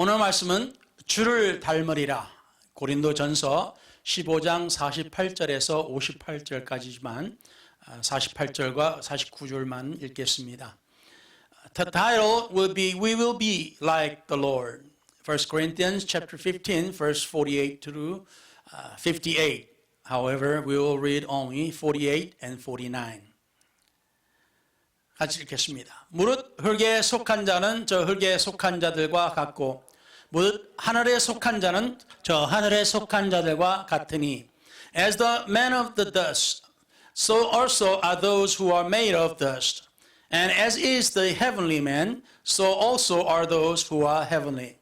오늘 말씀은 주를 닮으리라. 고린도전서 15장 48절에서 58절까지지만 48절과 49절만 읽겠습니다. The title will be We will be like the Lord. 1 Corinthians chapter 15 verse 48 through 58. However, we will read only 48 and 49. 같이 읽겠습니다. 무릇 흙에 속한 자는 저 흙에 속한 자들과 같고 무릇 하늘에 속한 자는 저 하늘에 속한 자들과 같으니 As the man of the dust, so also are those who are made of dust. And as is the heavenly man, so also are those who are heavenly.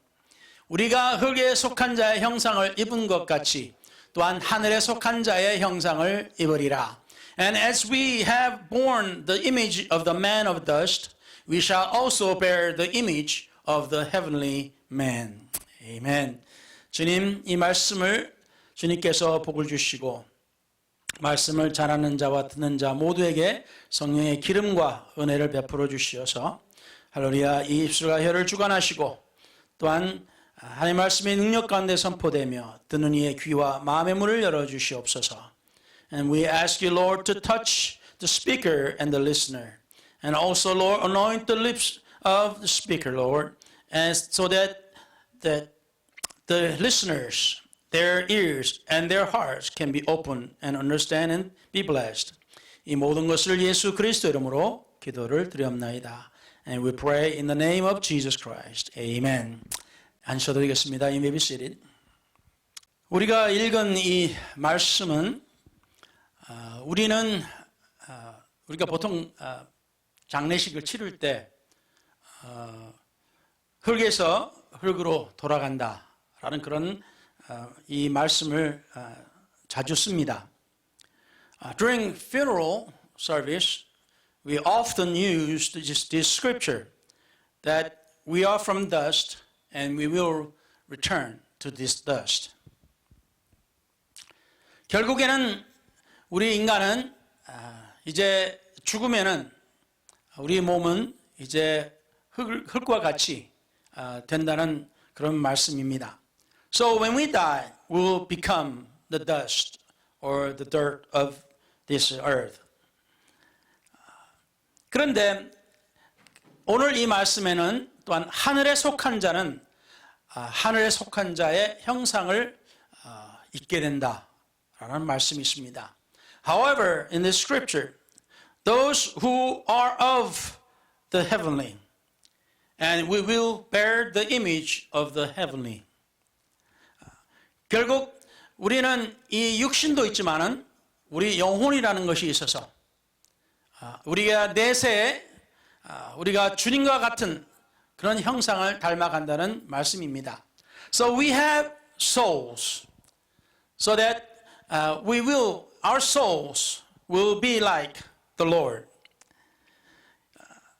우리가 흙에 속한 자의 형상을 입은 것 같이 또한 하늘에 속한 자의 형상을 입으리라. And as we have borne the image of the man of dust, we shall also bear the image of the heavenly man. 아멘. 주님, 이 말씀을 주님께서 복을 주시고 말씀을 잘하는 자와 듣는 자 모두에게 성령의 기름과 은혜를 베풀어 주시어서 할렐루야, 이 입술과 혀를 주관하시고 또한 하나님의 말씀의 능력 가운데 선포되며 듣는 이의 귀와 마음의 문을 열어주시옵소서. And we ask you, Lord, to touch the speaker and the listener. And also, Lord, anoint the lips of the speaker, Lord, and so that the listeners, their ears and their hearts can be open and understand and be blessed. 이 모든 것을 예수 그리스도 이름으로 기도를 드리옵나이다. And we pray in the name of Jesus Christ. Amen. 앉으셔도 되겠습니다. You may be seated. 우리가 읽은 이 말씀은 우리가 보통 장례식을 치를 때 흙에서 흙으로 돌아간다라는 그런 이 말씀을 자주 씁니다. During funeral service, we often use this scripture that we are from dust and we will return to this dust. 결국에는 우리 인간은 이제 죽으면은 우리 몸은 이제 흙과 같이 된다는 그런 말씀입니다. So when we die, we will become the dust or the dirt of this earth. 그런데 오늘 이 말씀에는 또한 하늘에 속한 자는 하늘에 속한 자의 형상을 입게 된다라는 말씀이 있습니다. However, in this scripture, those who are of the heavenly, and we will bear the image of the heavenly. 결국 우리는 이 육신도 있지만은 우리 영혼이라는 것이 있어서 우리가 내세에 우리가 주님과 같은 그런 형상을 닮아간다는 말씀입니다. So we have souls, so that our souls will be like the Lord.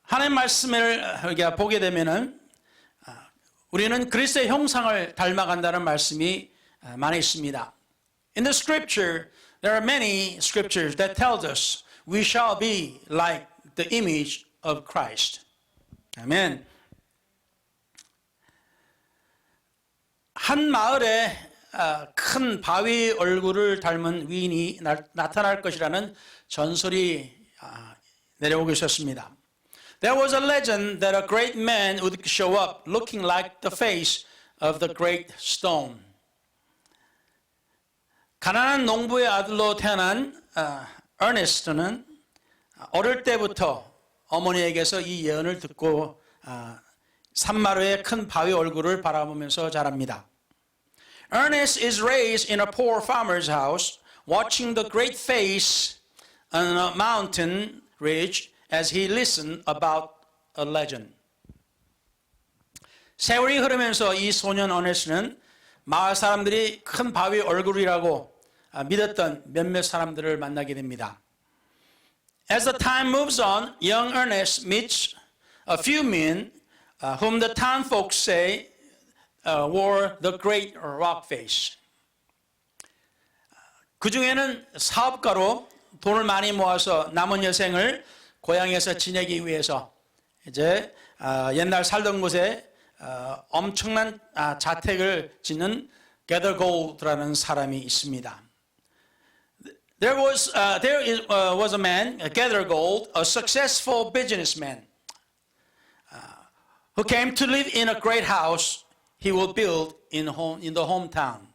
하나님 말씀을 우리가 보게 되면은 우리는 그리스도의 형상을 닮아간다는 말씀이 많이 있습니다. In the scripture, there are many scriptures that tells us we shall be like the image of Christ. 아멘. 한 마을에 큰 바위 얼굴을 닮은 위인이 나타날 것이라는 전설이 내려오고 있었습니다. There was a legend that a great man would show up looking like the face of the great stone. 가난한 농부의 아들로 태어난 어네스트는 어릴 때부터 어머니에게서 이 예언을 듣고 산마루의 큰 바위 얼굴을 바라보면서 자랍니다. Ernest is raised in a poor farmer's house, watching the great face on a mountain ridge as he listened about a legend. 세월이 흐르면서 이 소년 어네스트는 마을 사람들이 큰 바위 얼굴이라고 믿었던 몇몇 사람들을 만나게 됩니다. As the time moves on, young Ernest meets a few men whom the town folks say wore the great rock face. 그 중에는 사업가로 돈을 많이 모아서 남은 여생을 고향에서 지내기 위해서 이제 옛날 살던 곳에 엄청난 자택을 짓는 게더골드라는 사람이 있습니다. There was a man, Gathergold, a successful businessman, who came to live in a great house he will build in the hometown.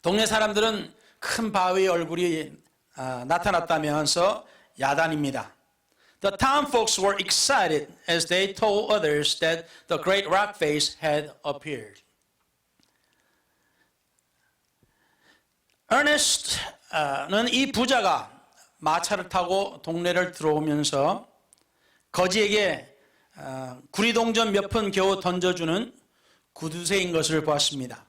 동네 사람들은 큰 바위의 얼굴이 나타났다면서 야단입니다. The town folks were excited as they told others that the great rock face had appeared. Ernest는 이 부자가 마차를 타고 동네를 들어오면서 거지에게 구리동전 몇 푼 겨우 던져주는 구두쇠인 것을 보았습니다.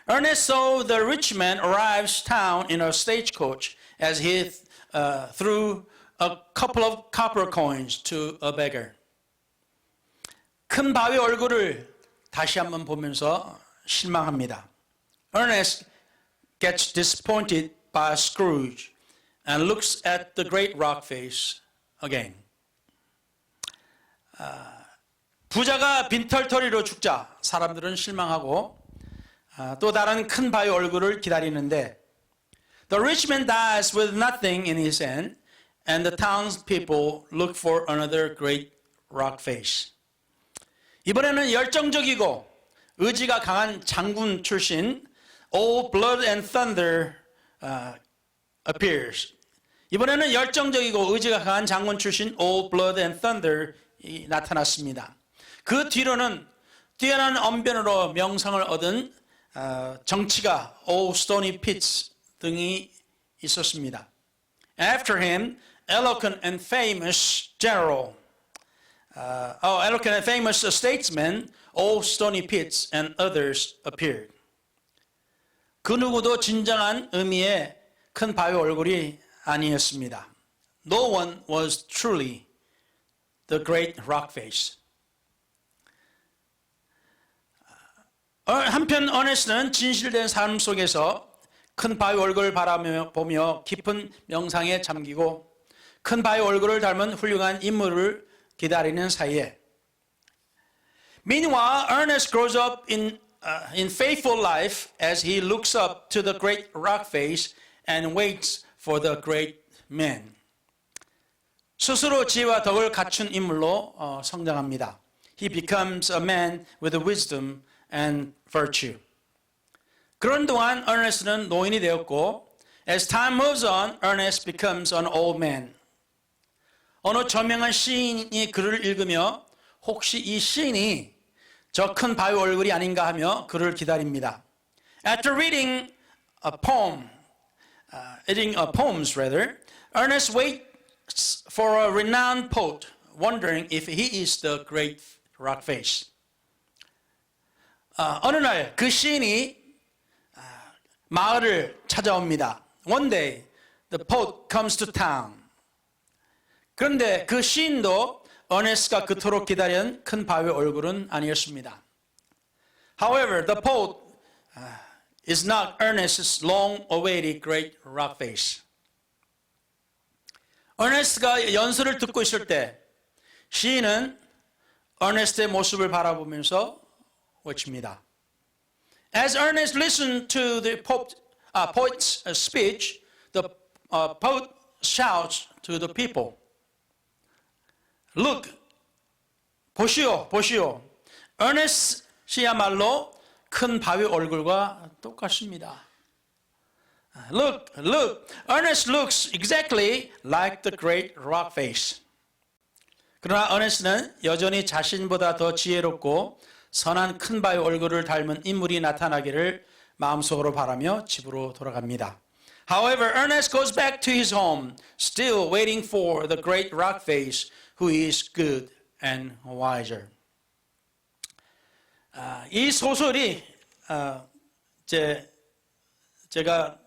Ernest saw the rich man arrive town in a stagecoach as he threw a couple of copper coins to a beggar. 큰 바위 얼굴을 다시 한번 보면서 실망합니다. Ernest gets disappointed by Scrooge and looks at the great rock face again. 부자가 빈털터리로 죽자 사람들은 실망하고 또 다른 큰 바위 얼굴을 기다리는데 The rich man dies with nothing in his hand and the townspeople look for another great rock face. 이번에는 열정적이고 의지가 강한 장군 출신 Old Blood and Thunder appears. 이번에는 열정적이고 의지가 강한 장군 출신 Old Blood and Thunder이 나타났습니다. 그 뒤로는 뛰어난 언변으로 명성을 얻은 정치가 Old Stony Pitts 등이 있었습니다. After him, eloquent and famous statesmen, Old Stony Pitts and others appeared. 그 누구도 진정한 의미의 큰 바위 얼굴이 아니었습니다. No one was truly the great rock face. 한편 어네스는 진실된 삶 속에서 큰 바위 얼굴을 바라보며 깊은 명상에 잠기고 큰 바위 얼굴을 닮은 훌륭한 인물을 기다리는 사이에 Meanwhile, Ernest grows up in faithful life as he looks up to the great rock face and waits for the great man. 스스로 지혜와 덕을 갖춘 인물로 성장합니다. He becomes a man with wisdom and virtue. 그런 동안 Ernest는 노인이 되었고 as time moves on, Ernest becomes an old man. 어느 저명한 시인이 글을 읽으며 혹시 이 시인이 저 큰 바위 얼굴이 아닌가 하며 그를 기다립니다. After reading poems, Ernest waits for a renowned poet, wondering if he is the great rock face. 어느 날 그 시인이 마을을 찾아옵니다. One day, the poet comes to town. 그런데 그 시인도 어네스트가 그토록 기다린 큰 바위 얼굴은 아니었습니다. However, the poet is not Ernest's long-awaited great rock face. 어네스트가 연설을 듣고 있을 때 시인은 어네스트의 모습을 바라보면서 외칩니다. As Ernest listened to the poet's speech, the poet shouts to the people, Look, 보시오, 보시오. Ernest이야말로 큰 바위 얼굴과 똑같습니다. Look, Ernest looks exactly like the great rock face. 그러나 Ernest는 여전히 자신보다 더 지혜롭고 선한 큰 바위 얼굴을 닮은 인물이 나타나기를 마음속으로 바라며 집으로 돌아갑니다. However, Ernest goes back to his home, still waiting for the great rock face who is good and wiser. 이 소설이 제가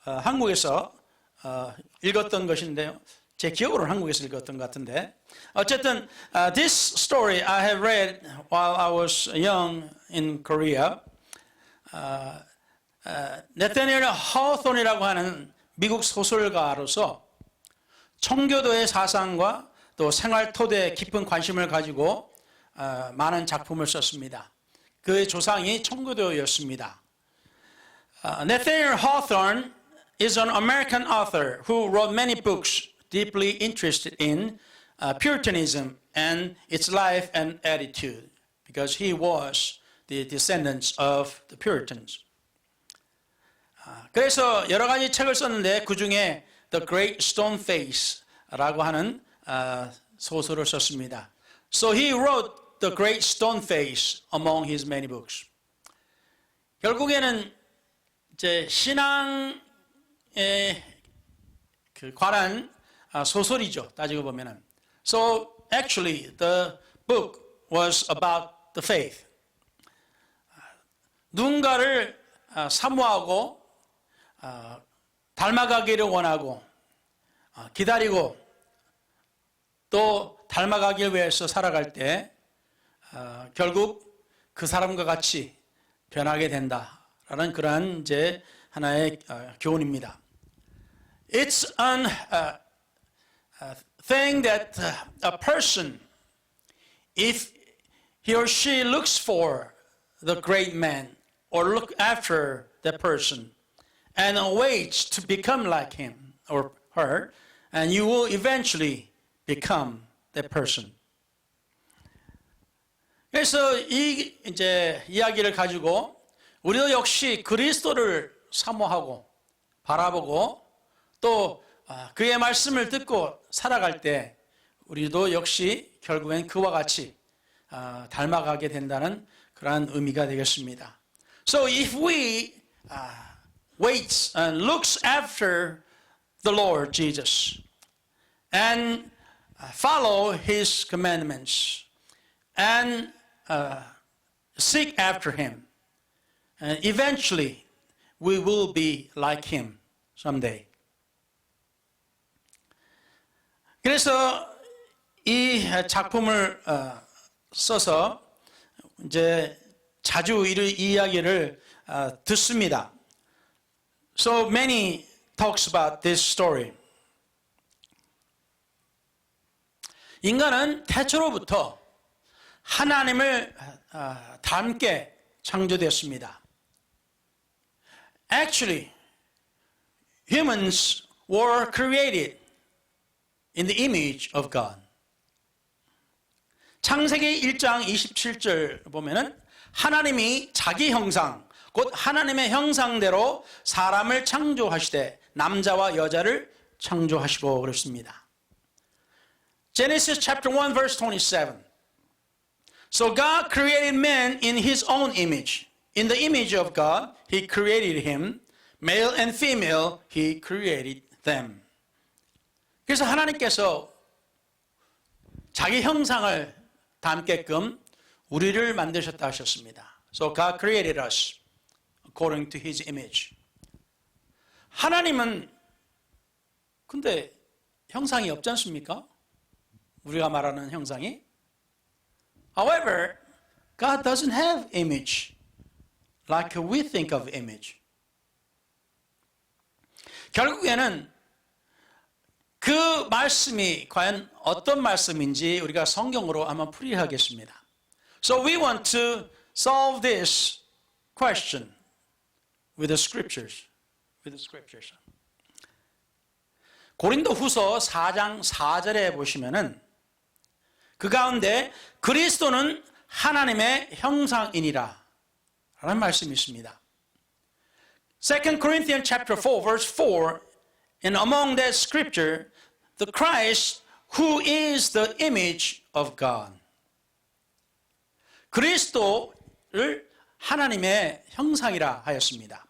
한국에서 읽었던 것인데요. 제 기억으로는 한국에서 읽었던 것 같은데 어쨌든 this story I have read while I was young in Korea. 네타니엘 허톤이라고 하는 미국 소설가로서 청교도의 사상과 또 생활 토대에 깊은 관심을 가지고 많은 작품을 썼습니다. 그의 조상이 청교도였습니다. Nathaniel Hawthorne is an American author who wrote many books deeply interested in Puritanism and its life and attitude because he was the descendants of the Puritans. 그래서 여러 가지 책을 썼는데 그 중에 The Great Stone Face라고 하는 소설을 썼습니다. So he wrote The Great Stone Face among his many books. 결국에는 이제 신앙에 관한 소설이죠. 따지고 보면은. So actually the book was about the faith. 누군가를 사모하고 닮아가기를 원하고 기다리고 또 닮아가기 위해서 살아갈 때 결국 그 사람과 같이 변하게 된다라는 그러한 이제 하나의 교훈입니다. It's an thing that a person, if he or she looks for the great man or look after that person and waits to become like him or her, and you will eventually become that person. 그래서 이 이제 이야기를 가지고 우리도 역시 그리스도를 사모하고 바라보고 또 그의 말씀을 듣고 살아갈 때 우리도 역시 결국엔 그와 같이 닮아가게 된다는 그러한 의미가 되겠습니다. So if we waits and looks after the Lord Jesus and follow His commandments and seek after Him, and eventually we will be like Him someday. 그래서 이 작품을 써서 이제 자주 이 이야기를 듣습니다. So many talks about this story. 인간은 태초로부터 하나님을 닮게 창조되었습니다. Actually, humans were created in the image of God. 창세기 1장 27절 보면은 하나님이 자기 형상, 곧 하나님의 형상대로 사람을 창조하시되 남자와 여자를 창조하시고 그랬습니다. Genesis chapter 1 verse 27. So God created man in his own image. In the image of God, he created him. Male and female, he created them. 그래서 하나님께서 자기 형상을 닮게끔 우리를 만드셨다 하셨습니다. So God created us according to his image. 하나님은 근데 형상이 없지 않습니까? 우리가 말하는 형상이. However, God doesn't have image like we think of image. 결국에는 그 말씀이 과연 어떤 말씀인지 우리가 성경으로 한번 풀이하겠습니다. So we want to solve this question with the scriptures. 고린도후서 4장 4절에 보시면은 그 가운데 그리스도는 하나님의 형상이니라 라는 말씀이 있습니다. 2 Corinthians chapter 4 verse 4 and among that scripture the Christ who is the image of God. 그리스도를 하나님의 형상이라 하였습니다.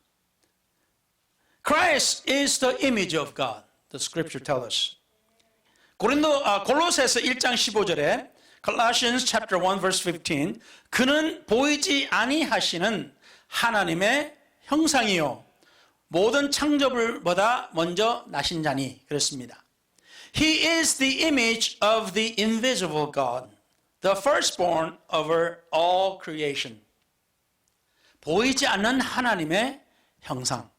Christ is the image of God. The scripture tells us. 골로새서 1장 15절에 Colossians chapter 1 verse 15 그는 보이지 아니하시는 하나님의 형상이요 모든 창조물보다 먼저 나신 자니 그랬습니다. He is the image of the invisible God, the firstborn over all creation. 보이지 않는 하나님의 형상.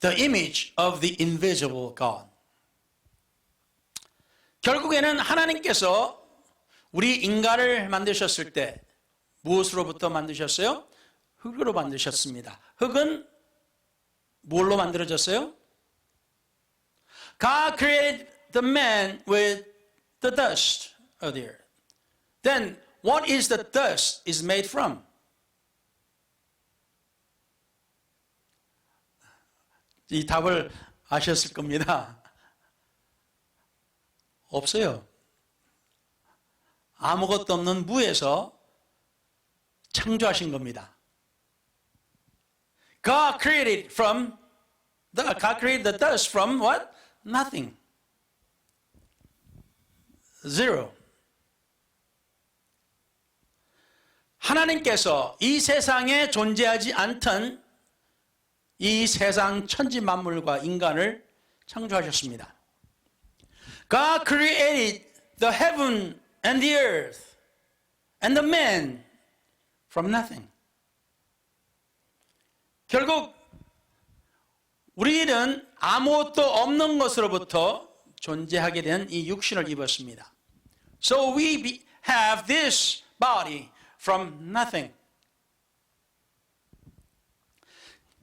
the image of the invisible God. 결국에는 하나님께서 우리 인간을 만드셨을 때 무엇으로부터 만드셨어요? 흙으로 만드셨습니다. 흙은 뭘로 만들어졌어요? God created the man with the dust of the earth. Then what is the dust is made from? 이 답을 아셨을 겁니다. 없어요. 아무것도 없는 무에서 창조하신 겁니다. God created the dust from what? Nothing. Zero. 하나님께서 이 세상에 존재하지 않던 이 세상 천지 만물과 인간을 창조하셨습니다. God created the heaven and the earth and the man from nothing. 결국 우리는 아무것도 없는 것으로부터 존재하게 된 이 육신을 입었습니다. So we have this body from nothing.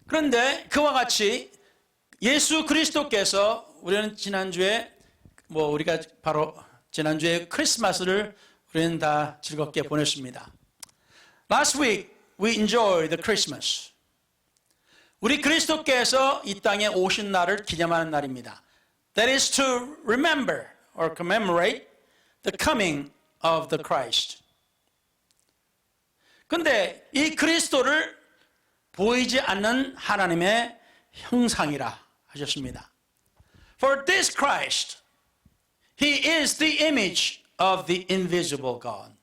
그런데 그와 같이 예수 그리스도께서 우리는 지난주에 우리가 바로 지난주에 크리스마스를 우리는 다 즐겁게 보냈습니다. Last week we enjoyed the Christmas. 우리 그리스도께서 이 땅에 오신 날을 기념하는 날입니다. That is to remember or commemorate the coming of the Christ. 근데 이 그리스도를 보이지 않는 하나님의 형상이라 하셨습니다. For this Christ, He is the image of the invisible God.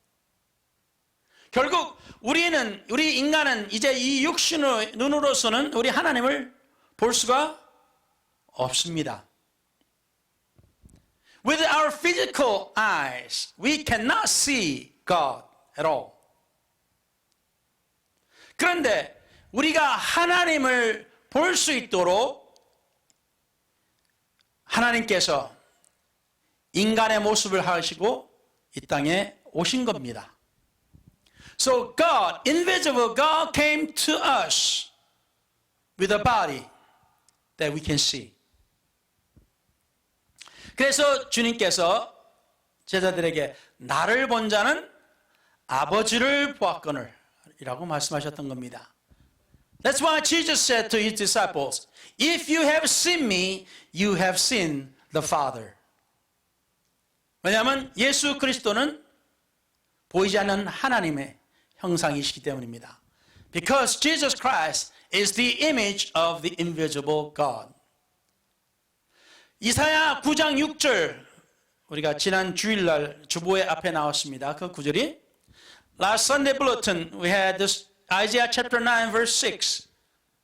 결국 우리 인간은 이제 이 육신의 눈으로서는 우리 하나님을 볼 수가 없습니다. With our physical eyes, we cannot see God at all. 그런데 우리가 하나님을 볼 수 있도록 하나님께서 인간의 모습을 하시고 이 땅에 오신 겁니다. So God, invisible God, came to us with a body that we can see. 그래서 주님께서 제자들에게 나를 본 자는 아버지를 보았거늘 이라고 말씀하셨던 겁니다. That's why Jesus said to his disciples, If you have seen me, you have seen the Father. 왜냐하면 예수 그리스도는 보이지 않는 하나님의 형상이시기 때문입니다. Because Jesus Christ is the image of the invisible God. 이사야 9장 6절 우리가 지난 주일날 주보회 앞에 나왔습니다. 그 구절이 Last Sunday bulletin we had this Isaiah chapter 9 verse 6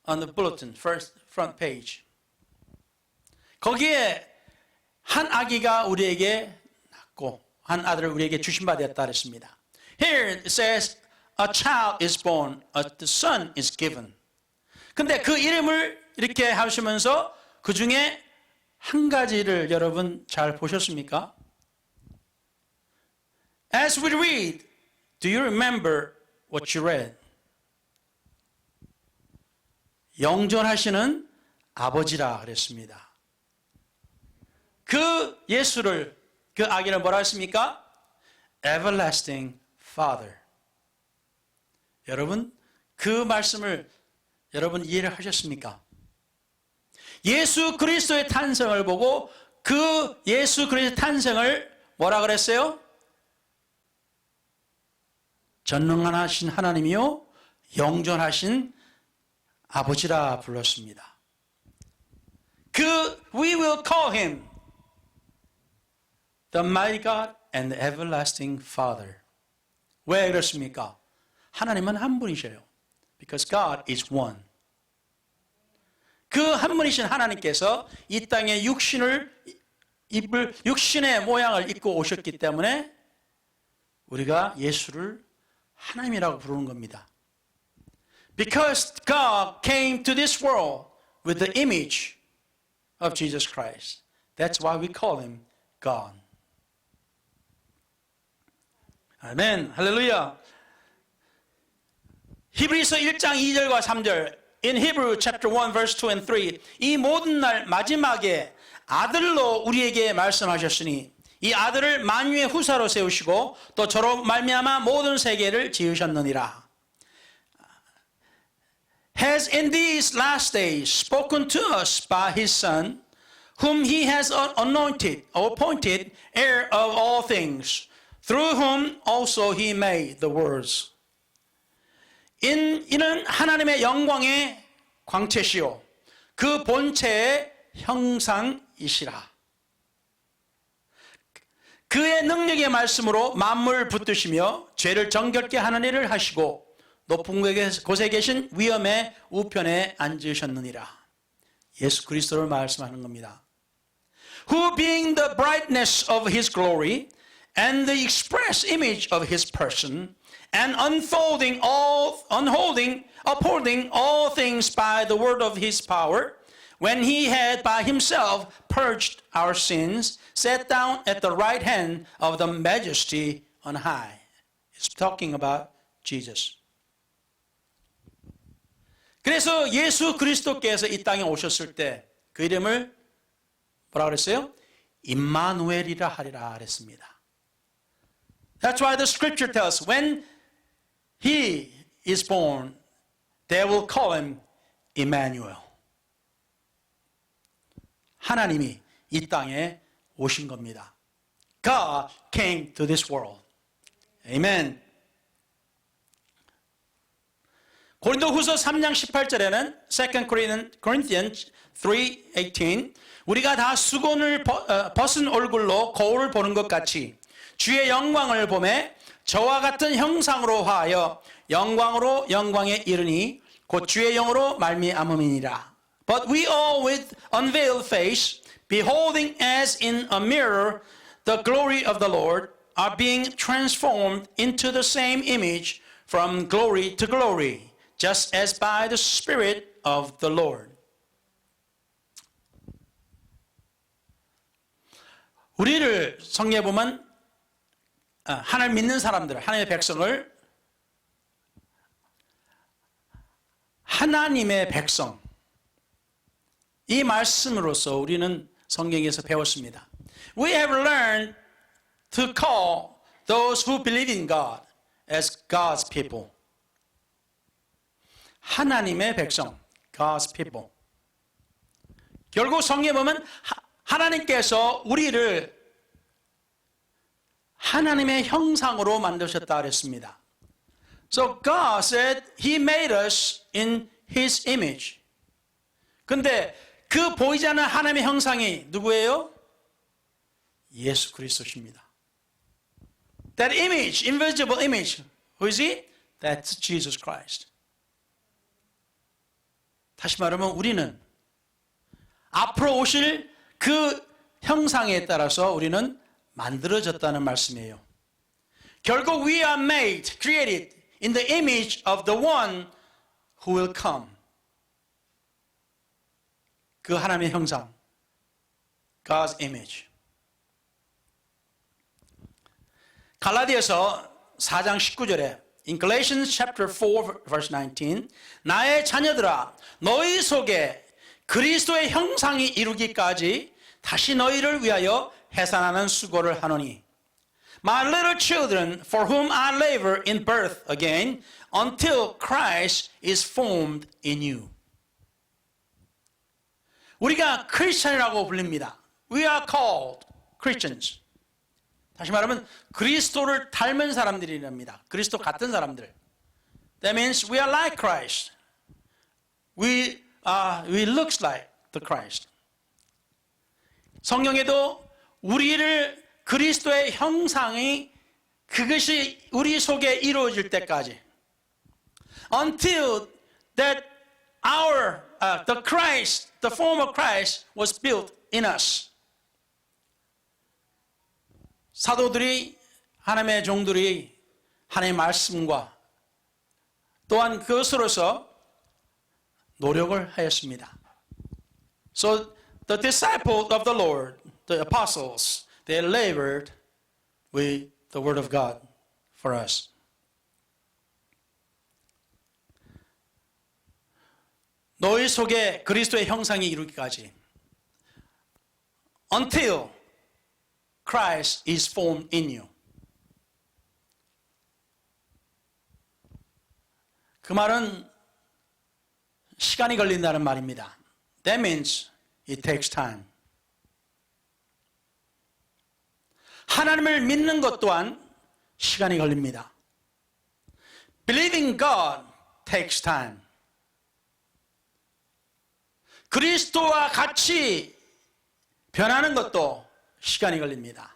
on the bulletin, first front page. 거기에 한 아기가 우리에게 낳고 한 아들을 우리에게 주신 바 되었다 그랬습니다. Here it says a child is born, a son is given. 근데 그 이름을 이렇게 하시면서 그 중에 한 가지를 여러분 잘 보셨습니까? As we read, do you remember what you read? 영존하시는 아버지라 그랬습니다. 그 예수를, 그 아기를 뭐라 했습니까? Everlasting Father. 여러분, 그 말씀을 여러분 이해를 하셨습니까? 예수 그리스도의 탄생을 보고 그 예수 그리스도의 탄생을 뭐라 그랬어요? 전능하신 하나님이요 영존하신 아버지라 불렀습니다. We will call him the mighty God and the everlasting Father. 왜 그렇습니까? 하나님은 한 분이셔요. Because God is one. 그 한 분이신 하나님께서 이 땅에 육신의 모양을 입고 오셨기 때문에 우리가 예수를 하나님이라고 부르는 겁니다. Because God came to this world with the image of Jesus Christ. That's why we call him God. 아멘. 할렐루야. 히브리서 1장 2절과 3절. In Hebrew chapter 1 verse 2 and 3. 이 모든 날 마지막에 아들로 우리에게 말씀하셨으니 이 아들을 만유의 후사로 세우시고 또 저로 말미암아 모든 세계를 지으셨느니라. Has in these last days spoken to us by his son, whom he has anointed or appointed heir of all things, through whom also he made the worlds. 이는 하나님의 영광의 광채시요 그 본체의 형상이시라. 그의 능력의 말씀으로 만물을 붙드시며 죄를 정결케 하는 일을 하시고 높은 곳에 계신 위엄의 우편에 앉으셨느니라. 예수 그리스도를 말씀하는 겁니다. Who being the brightness of his glory and the express image of his person and upholding all things by the word of his power, when he had by himself purged our sins, sat down at the right hand of the majesty on high. It's talking about Jesus. 그래서 예수 그리스도께서 이 땅에 오셨을 때 그 이름을 뭐라 그랬어요? 임마누엘이라 하리라 그랬습니다. That's why the scripture tells us when he is born, they will call him Emmanuel. 하나님이 이 땅에 오신 겁니다. God came to this world. Amen. 고린도후서 3장 18절에는 2 Corinthians 3:18 우리가 다 수건을 벗은 얼굴로 거울을 보는 것 같이 주의 영광을 보매 저와 같은 형상으로 화하여 영광으로 영광에 이르니 곧 주의 영으로 말미암음이니라. But we all with unveiled face beholding as in a mirror the glory of the Lord are being transformed into the same image from glory to glory. Just as by the Spirit of the Lord. 우리를 성경에 보면 하나님 믿는 사람들, 하나님의 백성을 하나님의 백성 이 말씀으로써 우리는 성경에서 배웠습니다. We have learned to call those who believe in God as God's people. 하나님의 백성, God's people. 결국 성경에 보면 하나님께서 우리를 하나님의 형상으로 만드셨다 그랬습니다. So God said He made us in His image. 근데 그 보이지 않는 하나님의 형상이 누구예요? 예수 그리스도십니다. That image, invisible image, who is He? That's Jesus Christ. 다시 말하면 우리는 앞으로 오실 그 형상에 따라서 우리는 만들어졌다는 말씀이에요. 결국 we are made, created in the image of the one who will come. 그 하나님의 형상, God's image. 갈라디아서 4장 19절에 In Galatians chapter 4 verse 19 나의 자녀들아 너희 속에 그리스도의 형상이 이루기까지 다시 너희를 위하여 해산하는 수고를 하노니 My little children for whom I labor in birth again until Christ is formed in you. 우리가 크리스천이라고 불립니다. We are called Christians. 다시 말하면 그리스도를 닮은 사람들이랍니다. 그리스도 같은 사람들. That means we are like Christ. We looks like the Christ. 성경에도 우리를 그리스도의 형상이 그것이 우리 속에 이루어질 때까지 until that the Christ, the form of Christ was built in us. 사도들이 하나님의 종들이 하나님의 말씀과 또한 그것으로서 노력을 하였습니다. So the disciples of the Lord, the apostles, they labored with the word of God for us. 너희 속에 그리스도의 형상이 이루기까지 until Christ is formed in you. 그 말은 시간이 걸린다는 말입니다. That means it takes time. 하나님을 믿는 것 또한 시간이 걸립니다. Believing God takes time. 그리스도와 같이 변하는 것도 시간이 걸립니다.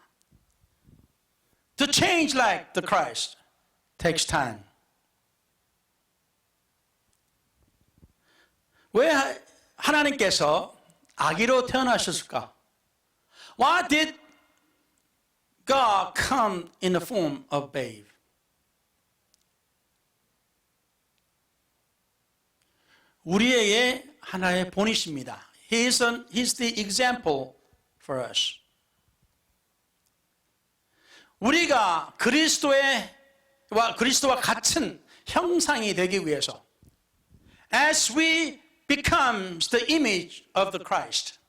To change like the Christ takes time. 왜 하나님께서 아기로 태어나셨을까? Why did God come in the form of babe? 우리에게 하나의 본이십니다. He's the example for us. 우리가 그리스도와 같은 형상이 되기 위해서 as we becomes the image of the Christ.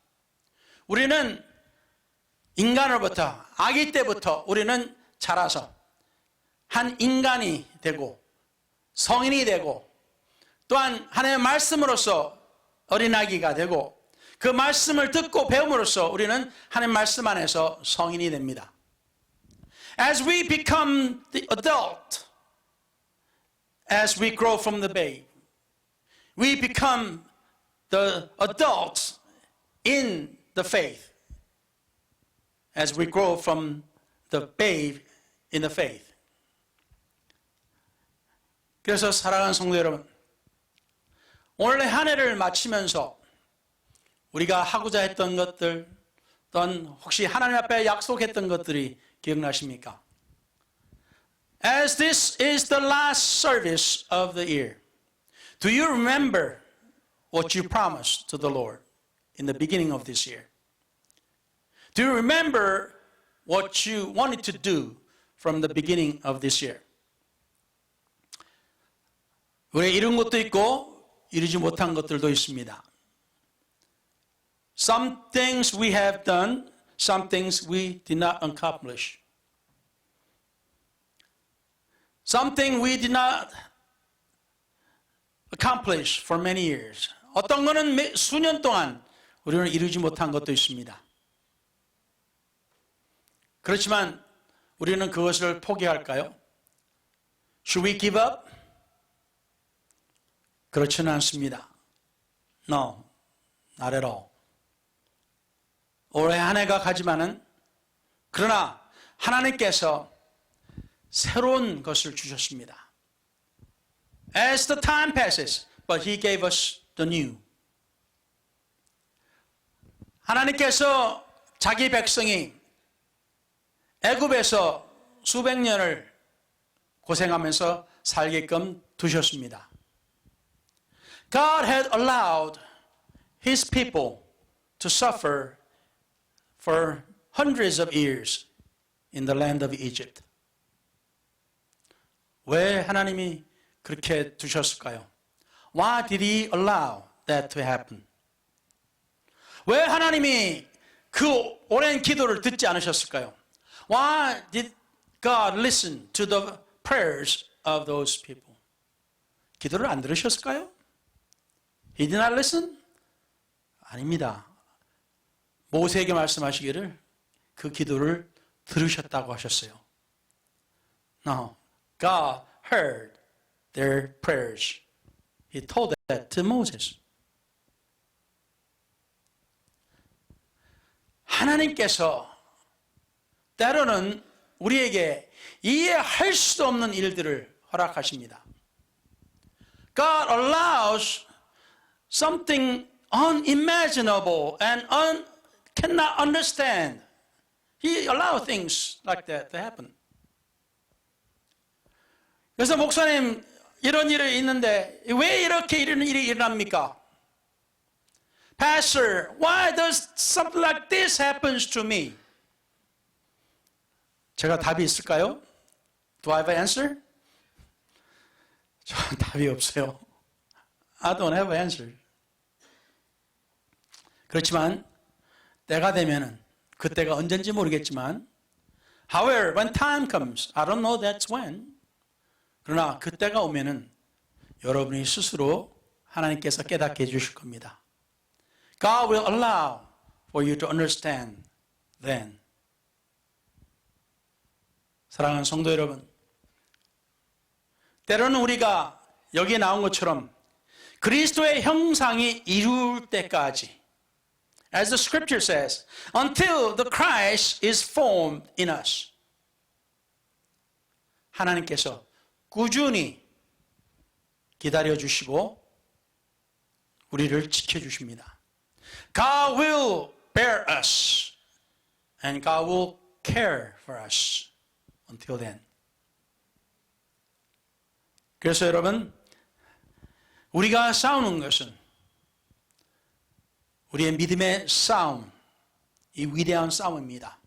우리는 인간으로부터 아기 때부터 우리는 자라서 한 인간이 되고 성인이 되고 또한 하나님의 말씀으로서 어린아기가 되고 그 말씀을 듣고 배움으로써 우리는 하나님의 말씀 안에서 성인이 됩니다. As we become the adult, as we grow from the babe, we become the adults in the faith as we grow from the babe in the faith. 그래서 사랑하는 성도 여러분, 오늘 한 해를 마치면서 우리가 하고자 했던 것들 또는 혹시 하나님 앞에 약속했던 것들이 기억나십니까? As this is the last service of the year, do you remember what you promised to the Lord in the beginning of this year? Do you remember what you wanted to do from the beginning of this year? 우리 이룬 것도 있고 이루지 못한 것들도 있습니다. Some things we have done, some things we did not accomplish. Something we did not accomplish for many years. 어떤 거는 수년 동안 우리는 이루지 못한 것도 있습니다. 그렇지만 우리는 그것을 포기할까요? Should we give up? 그렇지는 않습니다. No, not at all. 올해 한 해가 가지만은 그러나 하나님께서 새로운 것을 주셨습니다. As the time passes, but He gave us the new. 하나님께서 자기 백성이 애굽에서 수백 년을 고생하면서 살게끔 두셨습니다. God had allowed His people to suffer for hundreds of years in the land of Egypt. 왜 하나님이 그렇게 두셨을까요? Why did He allow that to happen? 왜 하나님이 그 오랜 기도를 듣지 않으셨을까요? Why did God listen to the prayers of those people? 기도를 안 들으셨을까요? He did not listen? 아닙니다. 모세에게 말씀하시기를 그 기도를 들으셨다고 하셨어요. No, God heard their prayers. He told that to Moses. 하나님께서 때로는 우리에게 이해할 수도 없는 일들을 허락하십니다. God allows something unimaginable and cannot understand. He allows things like that to happen. 그래서 목사님 이런 일이 있는데 왜 이렇게 이런 일이 일어납니까? Pastor, why does something like this happens to me? 제가 답이 있을까요? Do I have an answer? 저 답이 없어요. I don't have an answer. 그렇지만 때가 되면은 그때가 언젠지 모르겠지만 however, when time comes, I don't know that's when. 그러나 그때가 오면은 여러분이 스스로 하나님께서 깨닫게 해주실 겁니다. God will allow for you to understand then. 사랑하는 성도 여러분, 때로는 우리가 여기에 나온 것처럼 그리스도의 형상이 이룰 때까지, as the scripture says, until the Christ is formed in us. 하나님께서 꾸준히 기다려주시고 우리를 지켜주십니다. God will bear us and God will care for us until then. 그래서 여러분, 우리가 싸우는 것은 우리의 믿음의 싸움, 이 위대한 싸움입니다.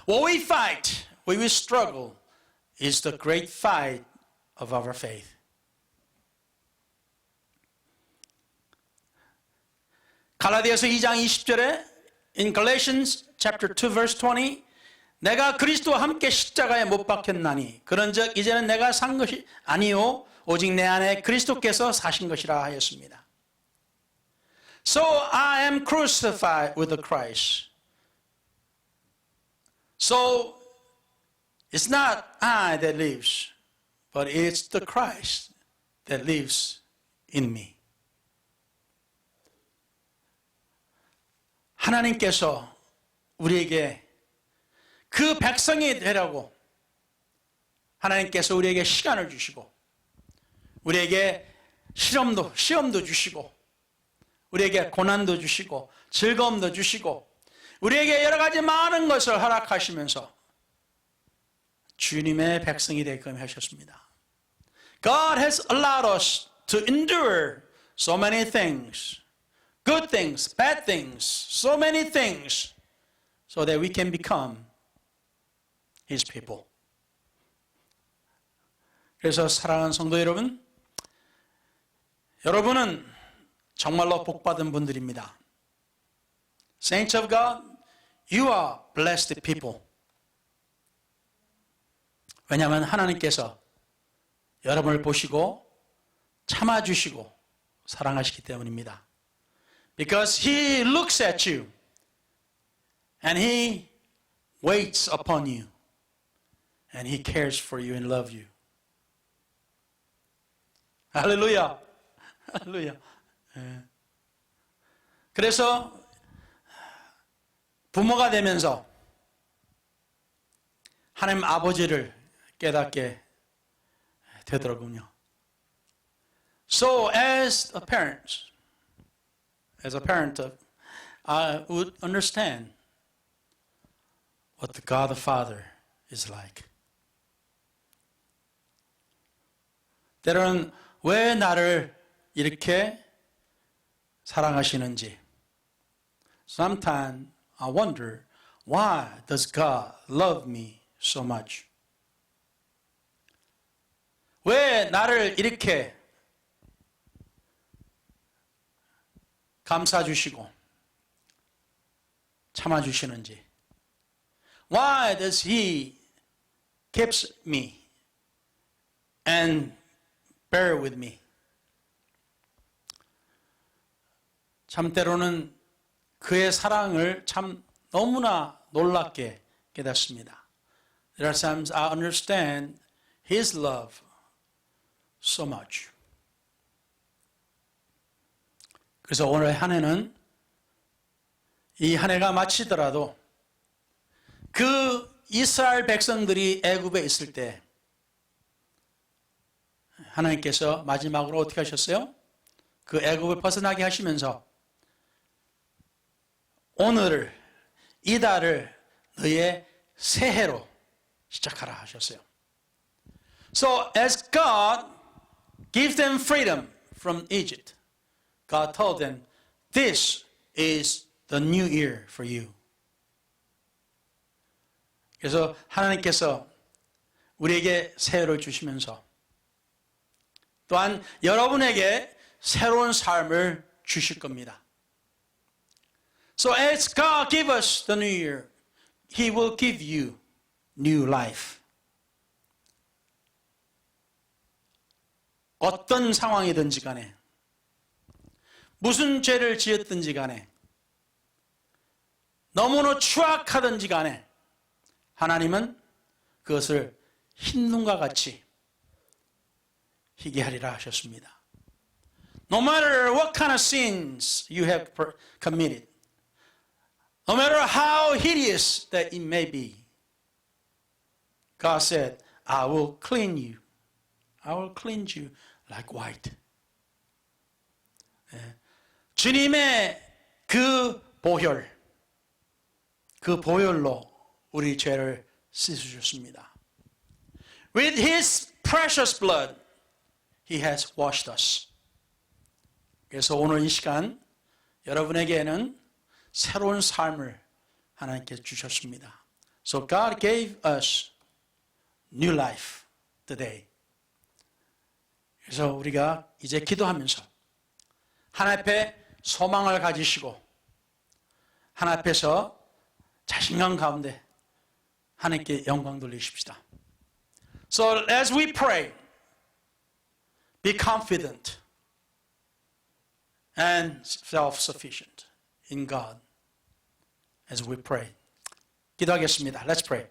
What we fight, what we struggle, is the great fight of our faith. 갈라디아서 2장 20절에 in Galatians chapter 2 verse 20 내가 그리스도와 함께 십자가에 못 박혔나니 그런즉 이제는 내가 산 것이 아니요 오직 내 안에 그리스도께서 사신 것이라 하였습니다. So I am crucified with the Christ. So it's not I that lives, but it's the Christ that lives in me. 하나님께서 우리에게 그 백성이 되라고 하나님께서 우리에게 시간을 주시고 우리에게 시험도 주시고 우리에게 고난도 주시고 즐거움도 주시고 우리에게 여러 가지 많은 것을 허락하시면서 주님의 백성이 되게끔 하셨습니다. God has allowed us to endure so many things. Good things, bad things, so many things, so that we can become His people. 그래서 사랑하는 성도 여러분, 여러분은 정말로 복받은 분들입니다. Saints of God, you are blessed people. 왜냐하면 하나님께서 여러분을 보시고 참아주시고 사랑하시기 때문입니다. Because He looks at you and He waits upon you and He cares for you and loves you. 할렐루야. 할렐루야. 그래서 부모가 되면서 하나님 아버지를 깨닫게 되더라군요. So as a parent, I would understand what the God the Father is like. 때로는 왜 나를 이렇게 사랑하시는지. Sometimes I wonder, why does God love me so much? 왜 나를 이렇게 감싸주시고 참아주시는지. Why does He keeps me and bear with me? 참 때로는 그의 사랑을 참 너무나 놀랍게 깨닫습니다. There are times I understand His love so much. 그래서 오늘 한 해는 이 한 해가 마치더라도 그 이스라엘 백성들이 애굽에 있을 때 하나님께서 마지막으로 어떻게 하셨어요? 그 애굽을 벗어나게 하시면서 오늘을 이 달을 너의 새해로 시작하라 하셨어요. So as God gives them freedom from Egypt, God told them This is the new year for you. 그래서 하나님께서 우리에게 새해를 주시면서 또한 여러분에게 새로운 삶을 주실 겁니다. So as God give us the new year, He will give you new life. 어떤 상황이든지 간에 무슨 죄를 지었든지 간에 너무나 추악하든지 간에 하나님은 그것을 흰 눈과 같이 희게 하리라 하셨습니다. No matter what kind of sins you have committed, no matter how hideous that it may be, God said, I will clean you. I will cleanse you like white. 주님의 그 보혈로 우리 죄를 씻으셨습니다. With His precious blood, He has washed us. 그래서 오늘 이 시간 여러분에게는 새로운 삶을 하나님께 주셨습니다. So God gave us new life today. 그래서 우리가 이제 기도하면서 하나님 앞에 소망을 가지시고 하나님 앞에서 자신감 가운데 하나님께 영광 돌리십시다. So as we pray, be confident and self-sufficient in God as we pray. 기도하겠습니다. Let's pray.